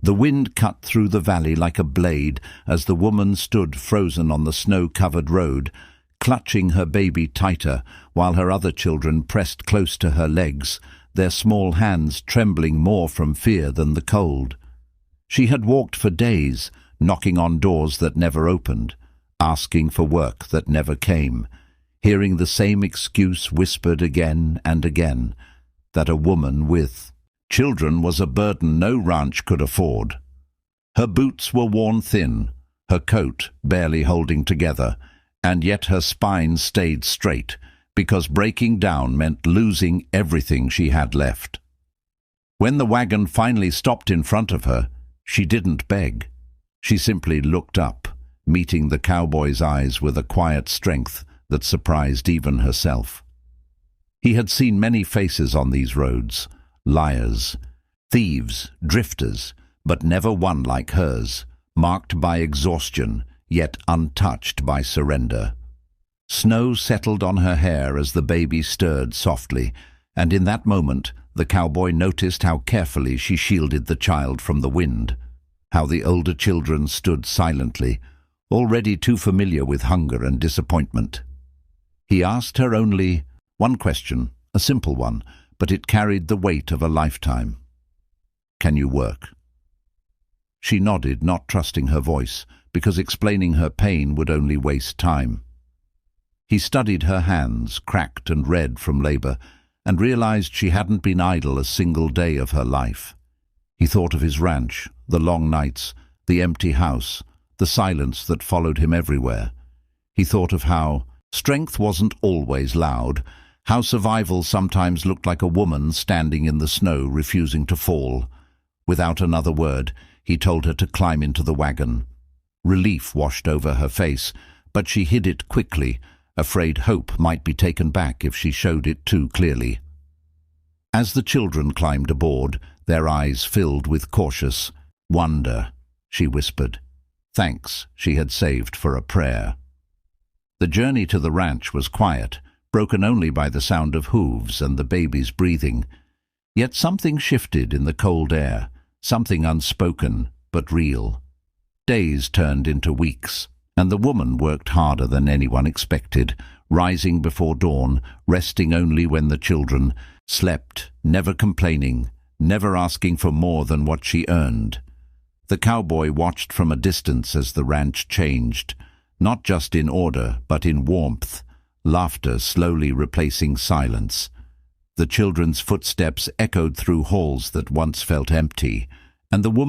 The wind cut through the valley like a blade as the woman stood frozen on the snow-covered road, clutching her baby tighter while her other children pressed close to her legs, their small hands trembling more from fear than the cold. She had walked for days, knocking on doors that never opened, asking for work that never came, hearing the same excuse whispered again and again, that a woman with children was a burden no ranch could afford. Her boots were worn thin, her coat barely holding together, and yet her spine stayed straight, because breaking down meant losing everything she had left. When the wagon finally stopped in front of her, she didn't beg. She simply looked up, meeting the cowboy's eyes with a quiet strength that surprised even herself. He had seen many faces on these roads, liars, thieves, drifters, but never one like hers, marked by exhaustion, yet untouched by surrender. Snow settled on her hair as the baby stirred softly, and in that moment the cowboy noticed how carefully she shielded the child from the wind, how the older children stood silently, already too familiar with hunger and disappointment. He asked her only one question, a simple one, but it carried the weight of a lifetime. "Can you work?" She nodded, not trusting her voice, because explaining her pain would only waste time. He studied her hands, cracked and red from labor, and realized she hadn't been idle a single day of her life. He thought of his ranch, the long nights, the empty house, the silence that followed him everywhere. He thought of how strength wasn't always loud, how survival sometimes looked like a woman standing in the snow refusing to fall. Without another word, he told her to climb into the wagon. Relief washed over her face, but she hid it quickly, afraid hope might be taken back if she showed it too clearly. As the children climbed aboard, their eyes filled with cautious wonder, she whispered. Thanks, she had saved for a prayer. The journey to the ranch was quiet, broken only by the sound of hooves and the baby's breathing. Yet something shifted in the cold air, something unspoken but real. Days turned into weeks, and the woman worked harder than anyone expected, rising before dawn, resting only when the children slept, never complaining, never asking for more than what she earned. The cowboy watched from a distance as the ranch changed, not just in order, but in warmth, laughter slowly replacing silence. The children's footsteps echoed through halls that once felt empty, and the woman